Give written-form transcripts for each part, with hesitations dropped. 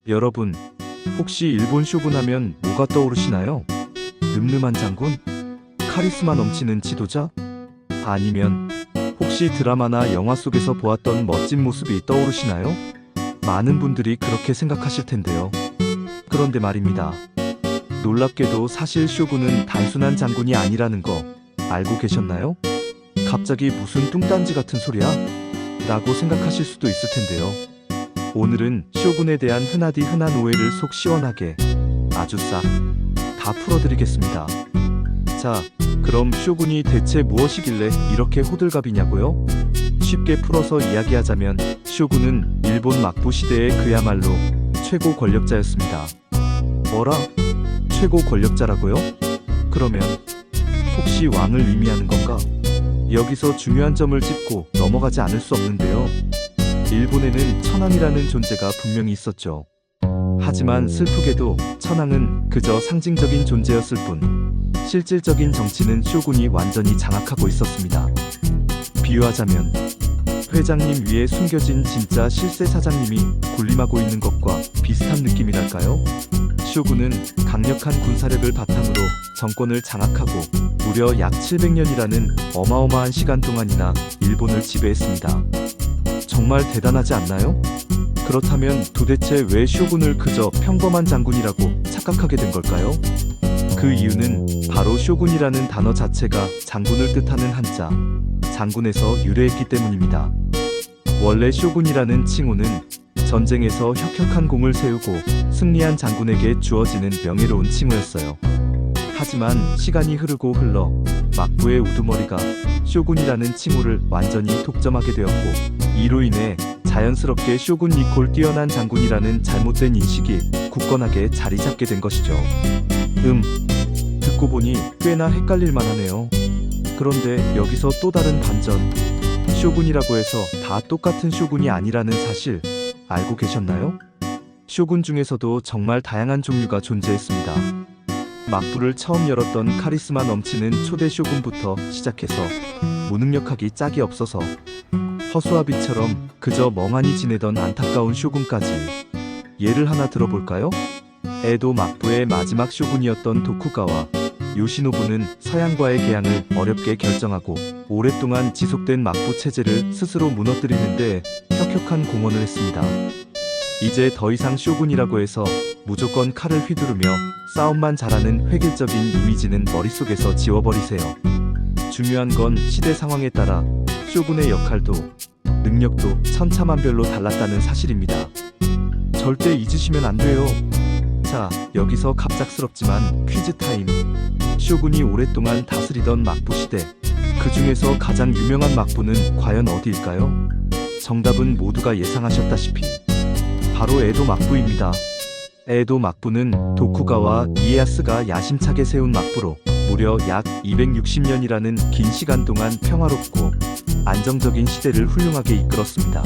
여러분, 혹시 일본 쇼군 하면 뭐가 떠오르시나요? 늠름한 장군? 카리스마 넘치는 지도자? 아니면 혹시 드라마나 영화 속에서 보았던 멋진 모습이 떠오르시나요? 많은 분들이 그렇게 생각하실 텐데요. 그런데 말입니다. 놀랍게도 사실 쇼군은 단순한 장군이 아니라는 거 알고 계셨나요? 갑자기 무슨 뚱딴지 같은 소리야? 라고 생각하실 수도 있을 텐데요. 오늘은 쇼군에 대한 흔하디 흔한 오해를 속 시원하게 아주 싹 다 풀어드리겠습니다. 자, 그럼 쇼군이 대체 무엇이길래 이렇게 호들갑이냐고요? 쉽게 풀어서 이야기하자면 쇼군은 일본 막부 시대의 그야말로 최고 권력자였습니다. 뭐라? 최고 권력자라고요? 그러면 혹시 왕을 의미하는 건가? 여기서 중요한 점을 짚고 넘어가지 않을 수 없는데요. 일본에는 천황이라는 존재가 분명히 있었죠. 하지만 슬프게도 천황은 그저 상징적인 존재였을 뿐 실질적인 정치는 쇼군이 완전히 장악하고 있었습니다. 비유하자면 회장님 위에 숨겨진 진짜 실세 사장님이 군림하고 있는 것과 비슷한 느낌이랄까요? 쇼군은 강력한 군사력을 바탕으로 정권을 장악하고 무려 약 700년이라는 어마어마한 시간 동안이나 일본을 지배했습니다. 정말 대단하지 않나요? 그렇다면 도대체 왜 쇼군을 그저 평범한 장군이라고 착각하게 된 걸까요? 그 이유는 바로 쇼군이라는 단어 자체가 장군을 뜻하는 한자, 장군에서 유래했기 때문입니다. 원래 쇼군이라는 칭호는 전쟁에서 혁혁한 공을 세우고 승리한 장군에게 주어지는 명예로운 칭호였어요. 하지만 시간이 흐르고 흘러 막부의 우두머리가 쇼군이라는 칭호를 완전히 독점하게 되었고 이로 인해 자연스럽게 쇼군 이콜 뛰어난 장군이라는 잘못된 인식이 굳건하게 자리 잡게 된 것이죠. 듣고 보니 꽤나 헷갈릴만 하네요. 그런데 여기서 또 다른 반전. 쇼군이라고 해서 다 똑같은 쇼군이 아니라는 사실 알고 계셨나요? 쇼군 중에서도 정말 다양한 종류가 존재했습니다. 막부를 처음 열었던 카리스마 넘치는 초대 쇼군부터 시작해서 무능력하기 짝이 없어서 허수아비처럼 그저 멍하니 지내던 안타까운 쇼군까지 예를 하나 들어볼까요? 에도 막부의 마지막 쇼군이었던 도쿠가와 요시노부는 서양과의 계약을 어렵게 결정하고 오랫동안 지속된 막부 체제를 스스로 무너뜨리는데 혁혁한 공헌을 했습니다. 이제 더 이상 쇼군이라고 해서 무조건 칼을 휘두르며 싸움만 잘하는 획일적인 이미지는 머릿속에서 지워버리세요. 중요한 건 시대 상황에 따라 쇼군의 역할도 능력도 천차만별로 달랐다는 사실입니다. 절대 잊으시면 안 돼요. 자, 여기서 갑작스럽지만 퀴즈 타임. 쇼군이 오랫동안 다스리던 막부 시대, 그 중에서 가장 유명한 막부는 과연 어디일까요? 정답은 모두가 예상하셨다시피 바로 에도 막부입니다. 에도 막부는 도쿠가와 이에야스가 야심차게 세운 막부로 무려 약 260년이라는 긴 시간 동안 평화롭고 안정적인 시대를 훌륭하게 이끌었습니다.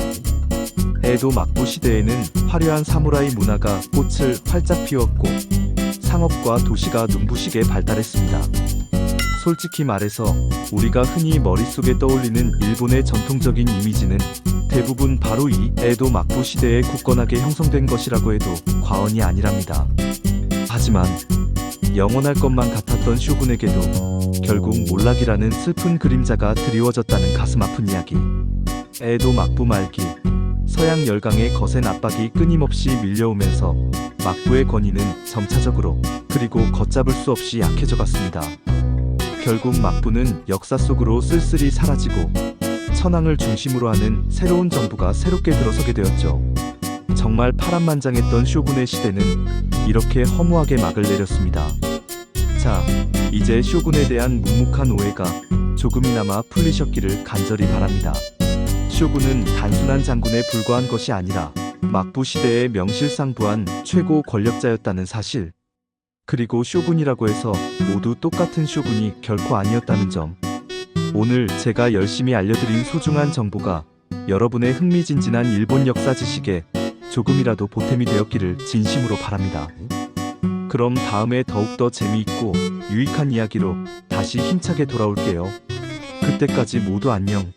에도 막부 시대에는 화려한 사무라이 문화가 꽃을 활짝 피웠고 상업과 도시가 눈부시게 발달했습니다. 솔직히 말해서 우리가 흔히 머릿속에 떠올리는 일본의 전통적인 이미지는 대부분 바로 이 에도 막부 시대에 굳건하게 형성된 것이라고 해도 과언이 아니랍니다. 하지만 영원할 것만 같았던 쇼군에게도 결국 몰락이라는 슬픈 그림자가 드리워졌다는 가슴 아픈 이야기. 에도 막부 말기, 서양 열강의 거센 압박이 끊임없이 밀려오면서 막부의 권위는 점차적으로 그리고 걷잡을 수 없이 약해져 갔습니다. 결국 막부는 역사 속으로 쓸쓸히 사라지고 천황을 중심으로 하는 새로운 정부가 새롭게 들어서게 되었죠. 정말 파란만장했던 쇼군의 시대는 이렇게 허무하게 막을 내렸습니다. 자, 이제 쇼군에 대한 묵묵한 오해가 조금이나마 풀리셨기를 간절히 바랍니다. 쇼군은 단순한 장군에 불과한 것이 아니라 막부 시대의 명실상부한 최고 권력자였다는 사실, 그리고 쇼군이라고 해서 모두 똑같은 쇼군이 결코 아니었다는 점. 오늘 제가 열심히 알려드린 소중한 정보가 여러분의 흥미진진한 일본 역사 지식에 조금이라도 보탬이 되었기를 진심으로 바랍니다. 그럼 다음에 더욱더 재미있고 유익한 이야기로 다시 힘차게 돌아올게요. 그때까지 모두 안녕.